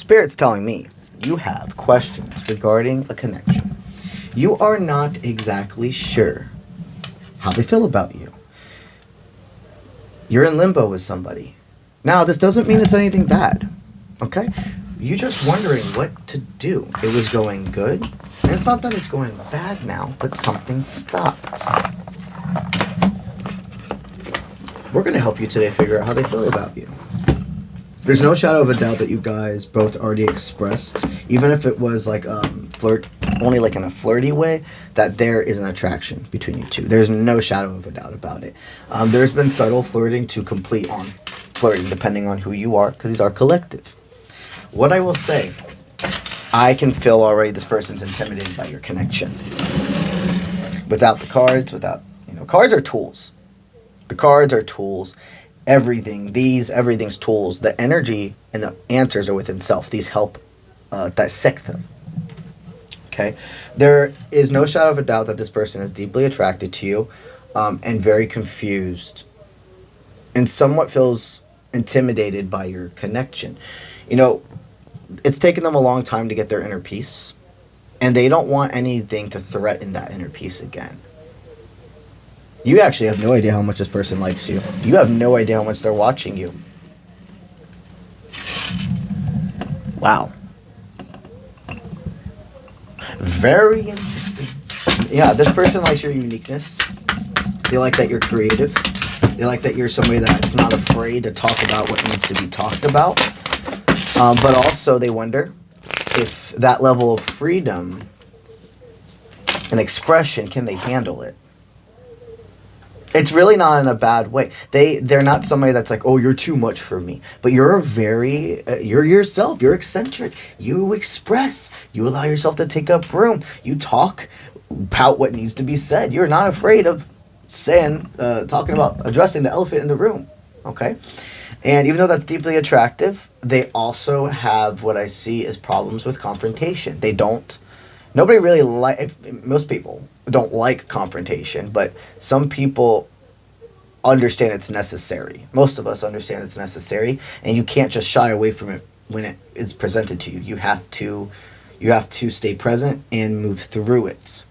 Spirit's telling me you have questions regarding a connection. You are not exactly sure how they feel about you. You're in limbo with somebody. Now, this doesn't mean it's anything bad, okay? You're just wondering what to do. It was going good, and it's not that it's going bad now, but something stopped. We're going to help you today figure out how they feel about you. There's no shadow of a doubt that you guys both already expressed, even if it was like only like in a flirty way, that there is an attraction between you two. There's no shadow of a doubt about it. There's been subtle flirting to complete on flirting, depending on who you are, because these are collective. What I will say, I can feel already this person's intimidated by your connection. Without the cards, cards are tools. The cards are tools. Everything's tools. The energy and the answers are within self. These help dissect them. Okay? There is no shadow of a doubt that this person is deeply attracted to you and very confused and somewhat feels intimidated by your connection. You know, it's taken them a long time to get their inner peace, and they don't want anything to threaten that inner peace again. You actually have no idea how much this person likes you. You have no idea how much they're watching you. Wow. Very interesting. Yeah, this person likes your uniqueness. They like that you're creative. They like that you're somebody that's not afraid to talk about what needs to be talked about. But also they wonder if that level of freedom and expression, can they handle it? It's really not in a bad way. They're not somebody that's like, oh, you're too much for me. But you're you're yourself. You're eccentric. You express. You allow yourself to take up room. You talk about what needs to be said. You're not afraid of talking about addressing the elephant in the room. Okay? And even though that's deeply attractive, they also have what I see as problems with confrontation. Nobody really most people don't like confrontation, but some people understand it's necessary. Most of us understand it's necessary, and you can't just shy away from it when it is presented to you. You have to stay present and move through it.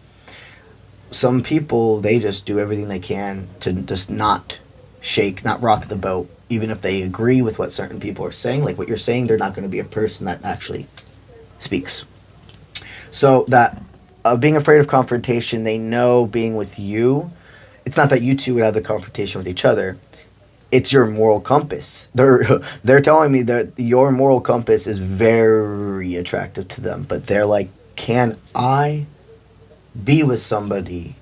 Some people, they just do everything they can to just not shake, not rock the boat, even if they agree with what certain people are saying. Like what you're saying, they're not going to be a person that actually speaks. So that being afraid of confrontation, they know being with you, it's not that you two would have the confrontation with each other. It's your moral compass. They're telling me that your moral compass is very attractive to them. But they're like, can I be with somebody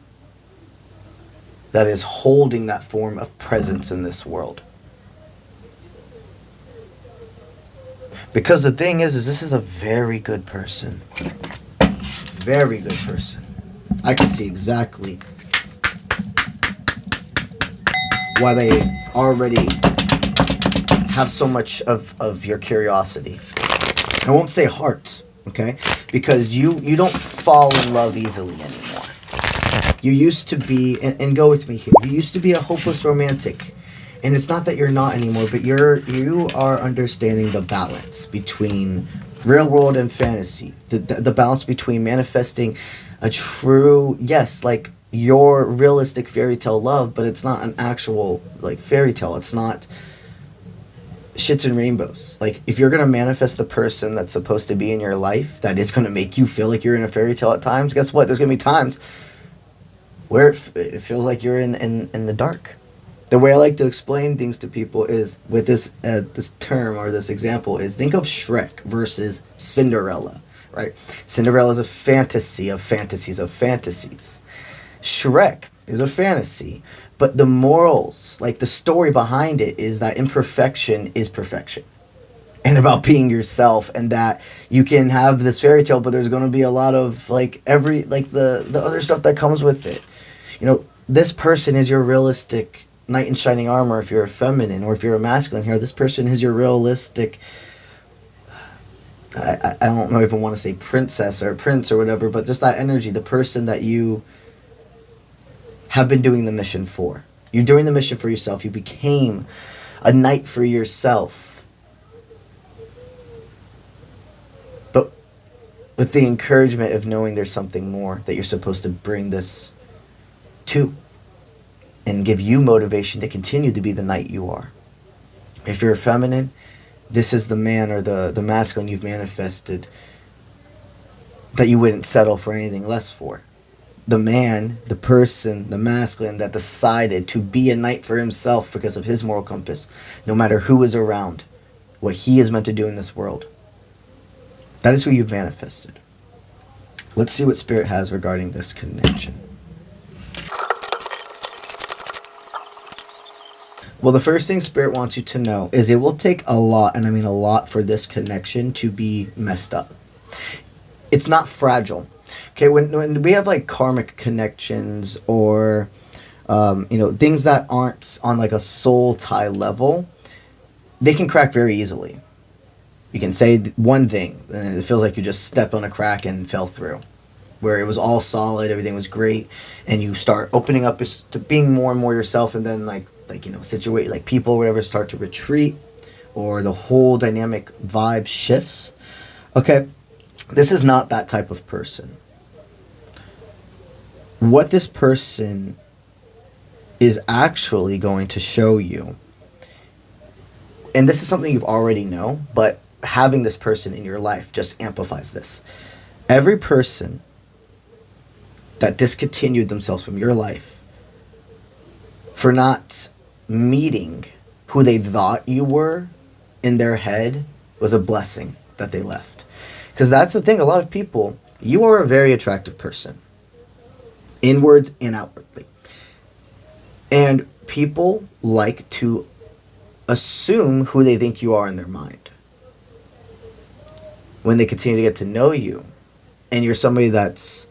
that is holding that form of presence in this world? Because the thing is this is a very good person. Very good person. I can see exactly why they already have so much of your curiosity. I won't say heart, okay? Because you don't fall in love easily anymore. You used to be, and go with me here, you used to be a hopeless romantic. And it's not that you're not anymore, but you are understanding the balance between real world and fantasy. The balance between manifesting a true, yes, like your realistic fairy tale love, but it's not an actual like fairy tale. It's not shits and rainbows. Like if you're gonna manifest the person that's supposed to be in your life, that is gonna make you feel like you're in a fairy tale at times. Guess what? There's gonna be times where it feels like you're in the dark. The way I like to explain things to people is with this term or this example is think of Shrek versus Cinderella, right? Cinderella is a fantasy of fantasies of fantasies. Shrek is a fantasy, but the morals, like the story behind it, is that imperfection is perfection. And about being yourself, and that you can have this fairy tale, but there's going to be a lot of the other stuff that comes with it. You know, this person is your realistic knight in shining armor if you're a feminine, or if you're a masculine here, this person is your realistic, I don't know if I want to say princess or prince or whatever, but just that energy, the person that you have been doing the mission for. You're doing the mission for yourself. You became a knight for yourself. with the encouragement of knowing there's something more that you're supposed to bring this to and give you motivation to continue to be the knight you are. If you're feminine, this is the man or the masculine you've manifested that you wouldn't settle for anything less for. The man, the person, the masculine that decided to be a knight for himself because of his moral compass, no matter who is around, what he is meant to do in this world. That is who you've manifested. Let's see what Spirit has regarding this connection. Well, the first thing Spirit wants you to know is it will take a lot, and I mean a lot, for this connection to be messed up. It's not fragile. Okay, when we have like karmic connections or things that aren't on like a soul tie level, they can crack very easily. You can say one thing and it feels like you just stepped on a crack and fell through, where it was all solid, everything was great, and you start opening up to being more and more yourself, and then situate, like people or whatever start to retreat, or the whole dynamic vibe shifts. Okay, this is not that type of person. What this person is actually going to show you, and this is something you've already know, but having this person in your life just amplifies this. Every person that discontinued themselves from your life for not meeting who they thought you were in their head was a blessing that they left. Because that's the thing, a lot of people, you are a very attractive person, inwards and outwardly. And people like to assume who they think you are in their mind. When they continue to get to know you, and you're somebody that's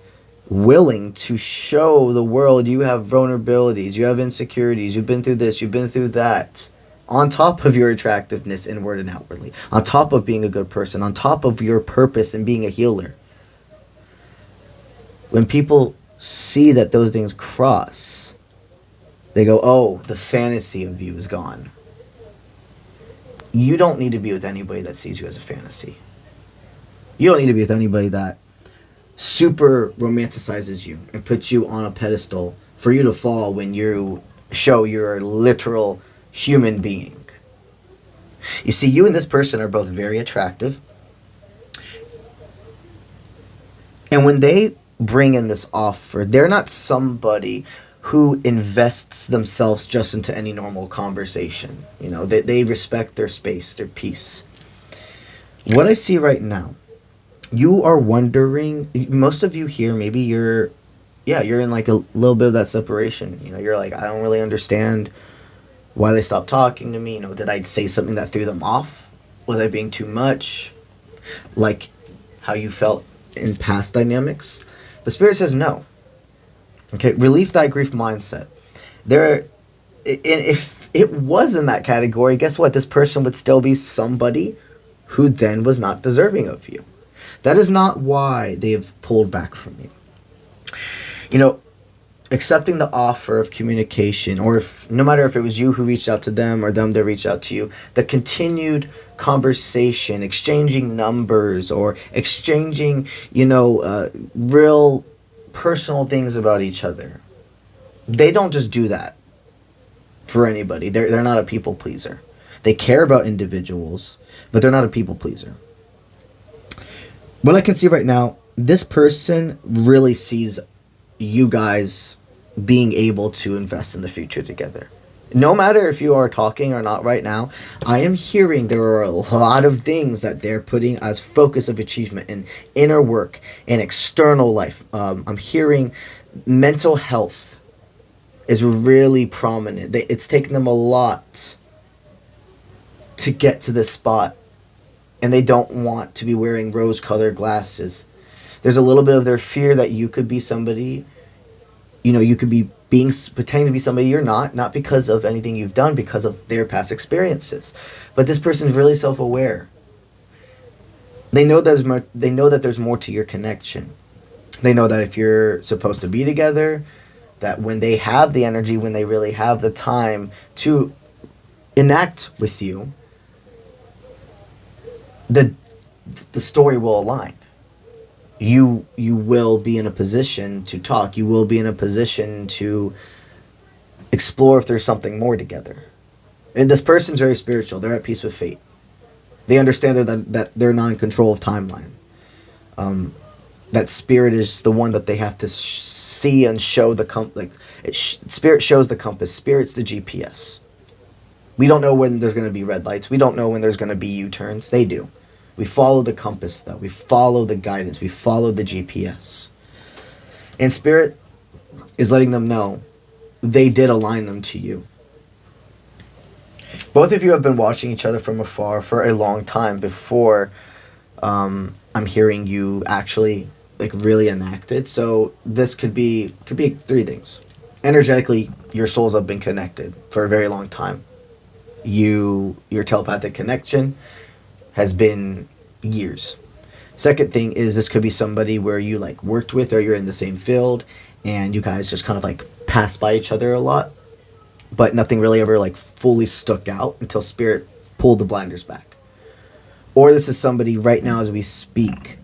willing to show the world you have vulnerabilities, you have insecurities, you've been through this, you've been through that, on top of your attractiveness inward and outwardly, on top of being a good person, on top of your purpose and being a healer. When people see that those things cross, they go, oh, the fantasy of you is gone. You don't need to be with anybody that sees you as a fantasy. You don't need to be with anybody that super romanticizes you and puts you on a pedestal for you to fall when you show you're a literal human being. You see, you and this person are both very attractive. And when they bring in this offer, they're not somebody who invests themselves just into any normal conversation. They respect their space, their peace. What I see right now, you are wondering, most of you here, maybe you're in like a little bit of that separation. You're like, I don't really understand why they stopped talking to me. Did I say something that threw them off? Was I being too much? Like how you felt in past dynamics? The Spirit says no. Okay, relief thy grief mindset. If it was in that category, guess what? This person would still be somebody who then was not deserving of you. That is not why they have pulled back from you. Accepting the offer of communication, or no matter if it was you who reached out to them or them that reached out to you, the continued conversation, exchanging numbers or exchanging, real personal things about each other. They don't just do that for anybody. They're not a people pleaser. They care about individuals, but they're not a people pleaser. What I can see right now, this person really sees you guys being able to invest in the future together. No matter if you are talking or not right now, I am hearing there are a lot of things that they're putting as focus of achievement in inner work and external life. I'm hearing mental health is really prominent. It's taken them a lot to get to this spot, and they don't want to be wearing rose-colored glasses. There's a little bit of their fear that you could be somebody, you could be pretending to be somebody you're not because of anything you've done, because of their past experiences. But this person's really self-aware. They know that there's more to your connection. They know that if you're supposed to be together, that when they have the energy, when they really have the time to enact with you, the story will align. you will be in a position to talk. You will be in a position to explore if there's something more together. And this person's very spiritual. They're at peace with fate. They understand that they're not in control of timeline. That spirit is the one that they have to see and show the spirit shows the compass. Spirit's the GPS. We don't know when there's going to be red lights. We don't know when there's going to be U-turns. They do. We follow the compass, though. We follow the guidance. We follow the GPS. And spirit is letting them know they did align them to you. Both of you have been watching each other from afar for a long time before I'm hearing you actually really enact it. So this could be three things. Energetically, your souls have been connected for a very long time. Your telepathic connection has been years. Second thing is this could be somebody where you worked with, or you're in the same field and you guys just kind of pass by each other a lot, but nothing really ever fully stuck out until spirit pulled the blinders back. Or this is somebody right now as we speak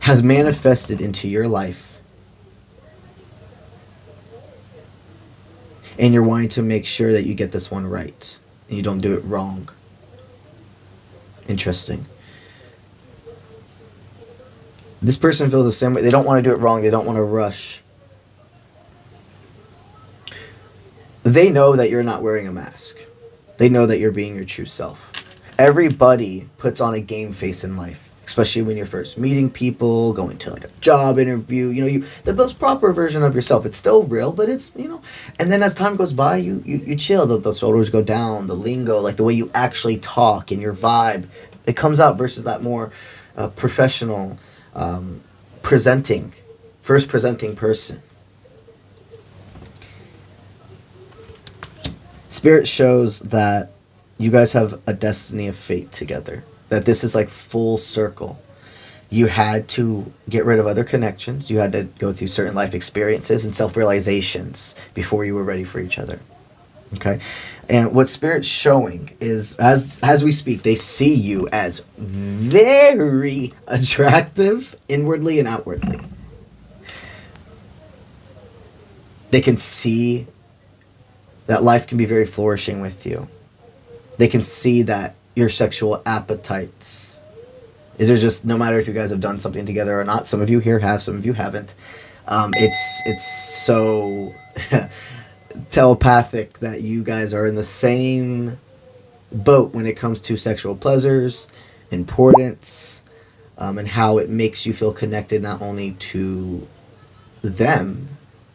has manifested into your life, and you're wanting to make sure that you get this one right and you don't do it wrong. Interesting. This person feels the same way. They don't want to do it wrong. They don't want to rush. They know that you're not wearing a mask. They know that you're being your true self. Everybody puts on a game face in life, especially when you're first meeting people, going to a job interview. The most proper version of yourself. It's still real, but it's, and then as time goes by, you chill. The shoulders go down, the lingo, the way you actually talk and your vibe, it comes out versus that more professional, presenting person. Spirit shows that you guys have a destiny of fate together. That this is full circle. You had to get rid of other connections. You had to go through certain life experiences and self-realizations before you were ready for each other. Okay? And what Spirit's showing is, as we speak, they see you as very attractive inwardly and outwardly. They can see that life can be very flourishing with you. They can see that your sexual appetites is there, just no matter if you guys have done something together or not. Some of you here have, some of you haven't. It's so telepathic that you guys are in the same boat when it comes to sexual pleasures, importance, and how it makes you feel connected not only to them,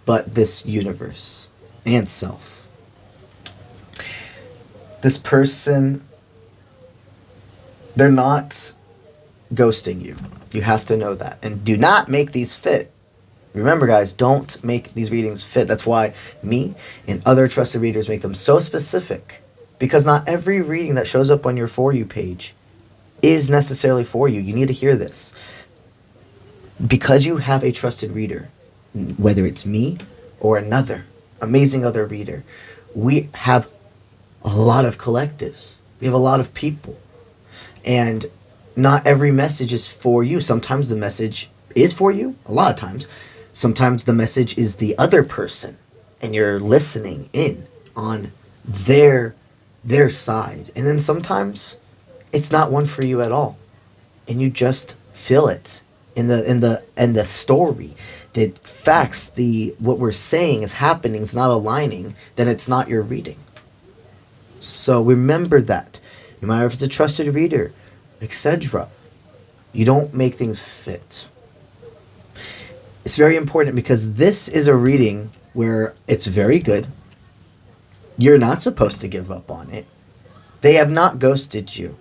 but this universe and self. This person, they're not ghosting you. You have to know that. And do not make these fit. Remember, guys, don't make these readings fit. That's why me and other trusted readers make them so specific. Because not every reading that shows up on your For You page is necessarily for you. You need to hear this. Because you have a trusted reader, whether it's me or another amazing other reader, we have a lot of collectives. We have a lot of people. And not every message is for you. Sometimes the message is for you. A lot of times. Sometimes the message is the other person. And you're listening in on their side. And then sometimes it's not one for you at all. And you just feel it in the story. The facts, what we're saying is happening, is not aligning, then it's not your reading. So remember that. No matter if it's a trusted reader, etc. You don't make things fit. It's very important because this is a reading where it's very good. You're not supposed to give up on it. They have not ghosted you.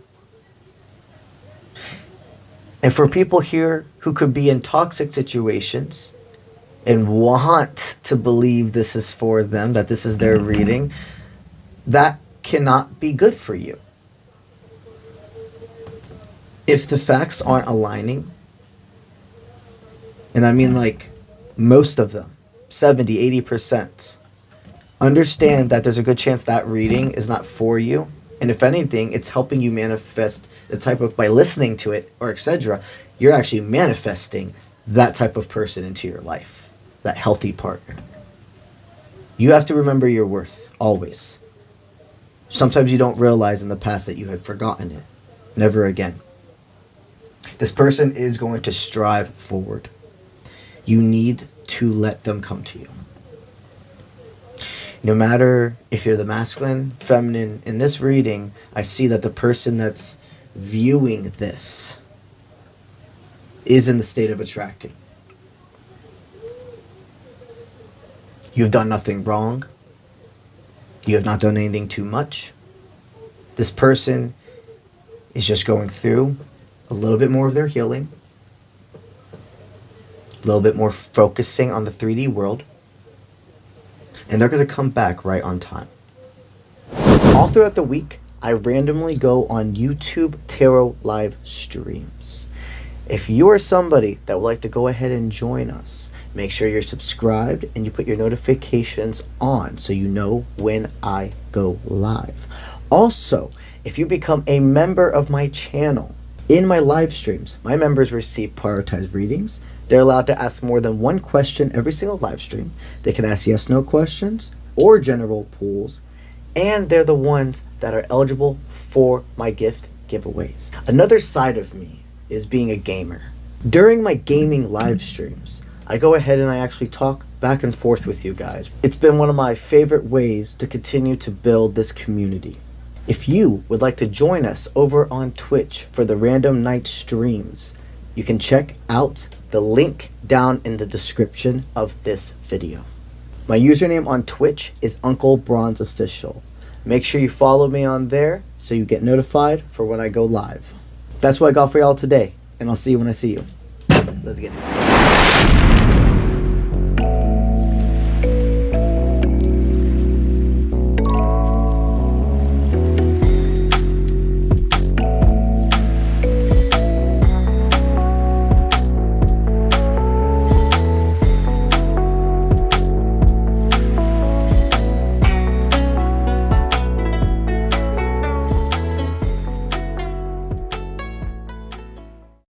And for people here who could be in toxic situations and want to believe this is for them, that this is their reading, that cannot be good for you. If the facts aren't aligning, and I mean most of them, 70, 80%, understand that there's a good chance that reading is not for you And if anything, it's helping you manifest the type of, by listening to it or etc., you're actually manifesting that type of person into your life, that healthy partner. You have to remember your worth, always. Sometimes you don't realize in the past that you had forgotten it. Never again. This person is going to strive forward. You need to let them come to you. No matter if you're the masculine, feminine, in this reading, I see that the person that's viewing this is in the state of attracting. You've done nothing wrong. You have not done anything too much. This person is just going through a little bit more of their healing, a little bit more focusing on the 3D world, and they're going to come back right on time. All throughout the week, I randomly go on YouTube tarot live streams. If you are somebody that would like to go ahead and join us, make sure you're subscribed and you put your notifications on so you know when I go live. Also, if you become a member of my channel, in my live streams, my members receive prioritized readings. They're allowed to ask more than one question every single live stream. They can ask yes/no questions or general pools, and they're the ones that are eligible for my gift giveaways. Another side of me is being a gamer. During my gaming live streams, I go ahead and I actually talk back and forth with you guys. It's been one of my favorite ways to continue to build this community. If you would like to join us over on Twitch for the random night streams, you can check out the link down in the description of this video. My username on Twitch is UncleBronze Official. Make sure you follow me on there so you get notified for when I go live. That's what I got for y'all today, and I'll see you when I see you. Let's get it.